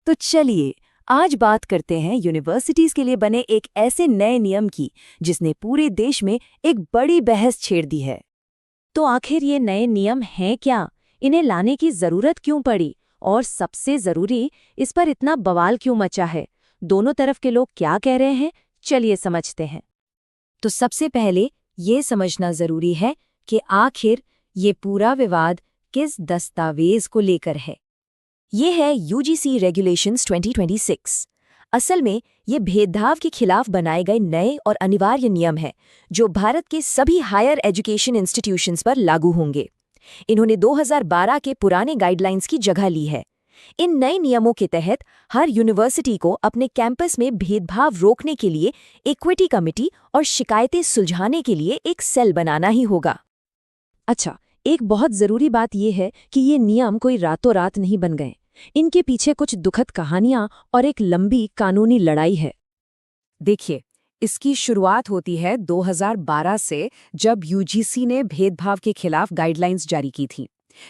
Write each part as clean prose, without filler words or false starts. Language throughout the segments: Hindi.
तो चलिए आज बात करते हैं यूनिवर्सिटीज के लिए बने एक ऐसे नए नियम की जिसने पूरे देश में एक बड़ी बहस छेड़ दी है। तो आखिर ये नए नियम हैं क्या? इन्हें लाने की जरूरत क्यों पड़ी? और सबसे जरूरी, इस पर इतना बवाल क्यों मचा है? दोनों तरफ के लोग क्या कह रहे हैं, चलिए समझते हैं। तो सबसे पहले ये समझना जरूरी है कि आखिर ये पूरा विवाद किस दस्तावेज को लेकर है। ये है यूजीसी रेगुलेशंस 2026। असल में ये भेदभाव के खिलाफ बनाए गए नए और अनिवार्य नियम हैं जो भारत के सभी हायर एजुकेशन इंस्टीट्यूशंस पर लागू होंगे। इन्होंने 2012 के पुराने गाइडलाइंस की जगह ली है। इन नए नियमों के तहत हर यूनिवर्सिटी को अपने कैंपस में भेदभाव रोकने के लिए इक्विटी कमेटी और शिकायतें सुलझाने के लिए एक सेल बनाना ही होगा। अच्छा, एक बहुत जरूरी बात यह है कि ये नियम कोई रातों रात नहीं बन गए। इनके पीछे कुछ दुखद कहानियां और एक लंबी कानूनी लड़ाई है। देखिए, इसकी शुरुआत होती है 2012 से, जब यूजीसी ने भेदभाव के खिलाफ गाइडलाइंस जारी की थी।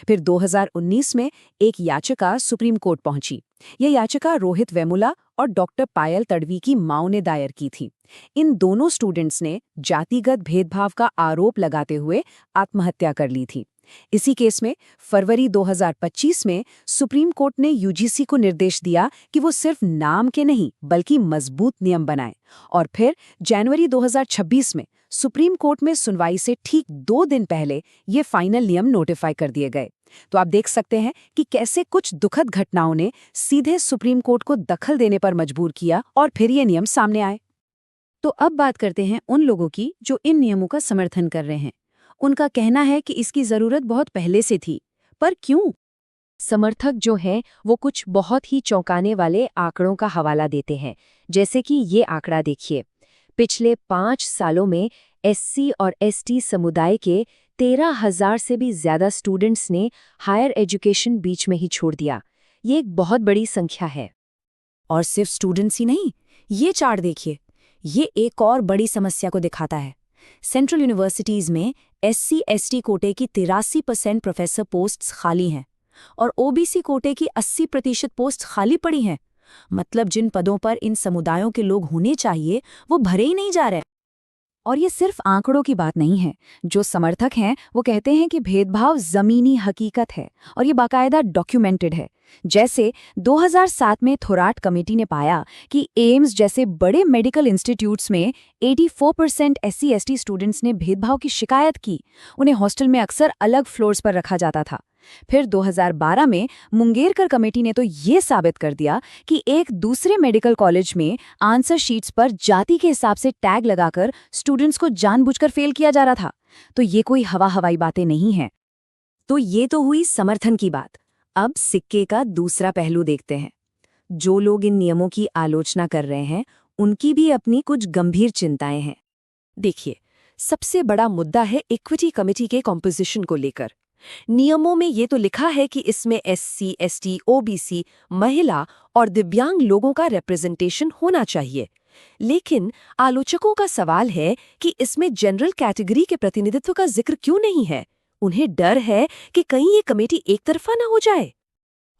फिर 2019 में एक याचिका सुप्रीम कोर्ट पहुंची। यह याचिका रोहित वेमुला और डॉक्टर पायल तडवी की मां ने दायर की थी। इन दोनों स्टूडेंट्स ने जातिगत भेदभाव का आरोप लगाते हुए आत्महत्या कर ली थी। इसी केस में फरवरी 2025 में सुप्रीम कोर्ट ने यूजीसी को निर्देश दिया कि वो सिर्फ नाम के नहीं बल्कि मजबूत नियम बनाए। और फिर जनवरी 2026 में सुप्रीम कोर्ट में सुनवाई से ठीक 2 दिन पहले ये फाइनल नियम नोटिफाई कर दिए गए। तो आप देख सकते हैं कि कैसे कुछ दुखद घटनाओं ने सीधे सुप्रीम कोर्ट को दखल देने पर मजबूर किया और फिर ये नियम सामने आए। तो अब बात करते हैं उन लोगों की जो इन नियमों का समर्थन कर रहे हैं। उनका कहना है कि इसकी जरूरत बहुत पहले से थी, पर क्यों? समर्थक जो हैं वो कुछ बहुत ही चौंकाने वाले आंकड़ों का हवाला देते हैं। जैसे कि ये आंकड़ा देखिए, पिछले 5 सालों में एससी और एसटी समुदाय के 13,000 से भी ज्यादा स्टूडेंट्स ने हायर एजुकेशन बीच में ही छोड़ दिया। ये एक बहुत बड़ी संख्या है। और सिर्फ स्टूडेंट्स ही नहीं, ये चार्ट देखिए, ये एक और बड़ी समस्या को दिखाता है। सेंट्रल यूनिवर्सिटीज में एससी/एसटी कोटे की 83% प्रोफेसर पोस्ट्स खाली हैं और ओबीसी कोटे की 80% पोस्ट खाली पड़ी हैं। मतलब जिन पदों पर इन समुदायों के लोग होने चाहिए वो भरे ही नहीं जा रहे। और ये सिर्फ आंकड़ों की बात नहीं है। जो समर्थक हैं वो कहते हैं कि भेदभाव जमीनी हकीकत है और ये बाकायदा डॉक्यूमेंटेड है। जैसे 2007 में थोराट कमेटी ने पाया कि एम्स जैसे बड़े मेडिकल इंस्टीट्यूट्स में 84% एससी/एसटी स्टूडेंट्स ने भेदभाव की शिकायत की। उन्हें हॉस्टल में अक्सर अलग फ्लोर्स पर रखा जाता था। फिर 2012 में मुंगेरकर कमेटी ने तो ये साबित कर दिया कि एक दूसरे मेडिकल कॉलेज में आंसर शीट्स पर जाति के हिसाब से टैग लगाकर स्टूडेंट्स को जानबूझकर फेल किया जा रहा था। तो ये कोई हवाई बातें नहीं हैं। तो ये तो हुई समर्थन की बात। अब सिक्के का दूसरा पहलू देखते हैं। जो लोग इन नियमों की आलोचना कर रहे हैं उनकी भी अपनी कुछ गंभीर चिंताएं हैं। देखिए, सबसे बड़ा मुद्दा है इक्विटी कमेटी के कॉम्पोजिशन को लेकर। नियमों में ये तो लिखा है कि इसमें एससी, एसटी, ओबीसी, महिला और दिव्यांग लोगों का रिप्रेजेंटेशन होना चाहिए। लेकिन आलोचकों का सवाल है कि इसमें जनरल कैटेगरी के प्रतिनिधित्व का जिक्र क्यों नहीं है। उन्हें डर है कि कहीं ये कमेटी एक तरफा ना हो जाए।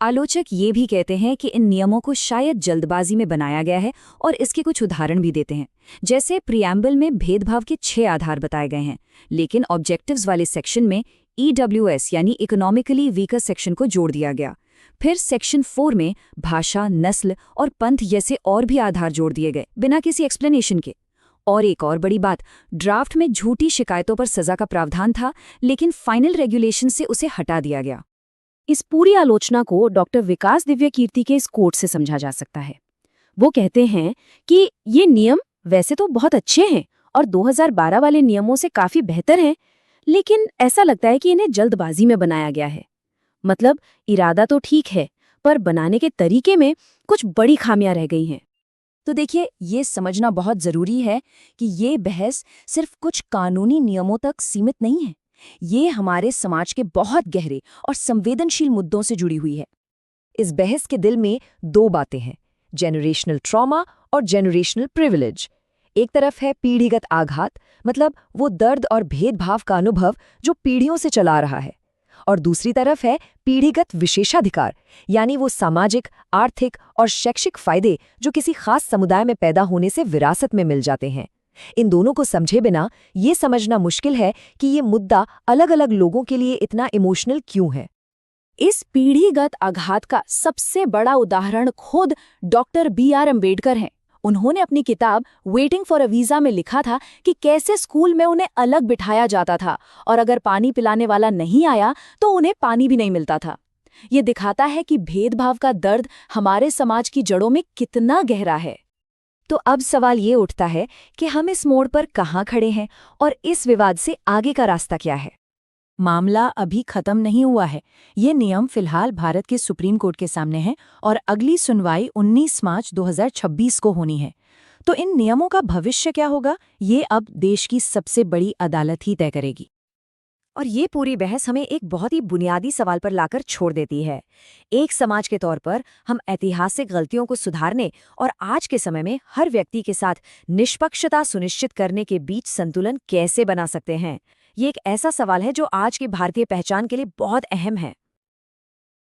आलोचक ये भी कहते हैं कि इन नियमों को शायद जल्दबाजी में बनाया गया है और इसके कुछ उदाहरण भी देते हैं। जैसे प्रियम्बल में भेदभाव के 6 आधार बताए गए हैं, लेकिन ऑब्जेक्टिव्स वाले सेक्शन में ईडब्ल्यूएस यानी इकोनॉमिकली वीकर सेक्शन को जोड़ दिया गया। फिर सेक्शन 4 में भाषा, नस्ल और पंथ जैसे और भी आधार जोड़ दिए गए बिना किसी एक्सप्लेनेशन के। और एक और बड़ी बात, ड्राफ्ट में झूठी शिकायतों पर सजा का प्रावधान था, लेकिन फाइनल रेगुलेशन से उसे हटा दिया गया। इस पूरी आलोचना को डॉक्टर विकास दिव्यकीर्ति के इस कोट से समझा जा सकता है। वो कहते हैं कि ये नियम वैसे तो बहुत अच्छे हैं और 2012 वाले नियमों से काफी बेहतर हैं, लेकिन ऐसा लगता है कि इन्हें जल्दबाजी में बनाया गया है। मतलब इरादा तो ठीक है, पर बनाने के तरीके में कुछ बड़ी खामियां रह गई हैं। तो देखिए, ये समझना बहुत जरूरी है कि ये बहस सिर्फ कुछ कानूनी नियमों तक सीमित नहीं है। ये हमारे समाज के बहुत गहरे और संवेदनशील मुद्दों से जुड़ी हुई है। इस बहस के दिल में 2 बातें हैं, जेनरेशनल ट्रॉमा और जेनरेशनल प्रिविलेज। एक तरफ है पीढ़ीगत आघात, मतलब वो दर्द और भेदभाव का अनुभव जो पीढ़ियों से चला आ रहा है। और दूसरी तरफ है पीढ़ीगत विशेषाधिकार, यानी वो सामाजिक, आर्थिक और शैक्षिक फायदे जो किसी खास समुदाय में पैदा होने से विरासत में मिल जाते हैं। इन दोनों को समझे बिना ये समझना मुश्किल है कि ये मुद्दा अलग अलग लोगों के लिए इतना इमोशनल क्यों है। इस पीढ़ीगत आघात का सबसे बड़ा उदाहरण खुद डॉक्टर B.R. अम्बेडकर हैं। उन्होंने अपनी किताब वेटिंग फॉर अ वीज़ा में लिखा था कि कैसे स्कूल में उन्हें अलग बिठाया जाता था और अगर पानी पिलाने वाला नहीं आया तो उन्हें पानी भी नहीं मिलता था। ये दिखाता है कि भेदभाव का दर्द हमारे समाज की जड़ों में कितना गहरा है। तो अब सवाल ये उठता है कि हम इस मोड़ पर कहाँ खड़े हैं और इस विवाद से आगे का रास्ता क्या है। मामला अभी खत्म नहीं हुआ है। ये नियम फिलहाल भारत के सुप्रीम कोर्ट के सामने है और अगली सुनवाई 19 मार्च 2026 को होनी है। तो इन नियमों का भविष्य क्या होगा, ये अब देश की सबसे बड़ी अदालत ही तय करेगी। और ये पूरी बहस हमें एक बहुत ही बुनियादी सवाल पर लाकर छोड़ देती है। एक समाज के तौर पर हम ऐतिहासिक गलतियों को सुधारने और आज के समय में हर व्यक्ति के साथ निष्पक्षता सुनिश्चित करने के बीच संतुलन कैसे बना सकते हैं। ये एक ऐसा सवाल है जो आज की भारतीय पहचान के लिए बहुत अहम है।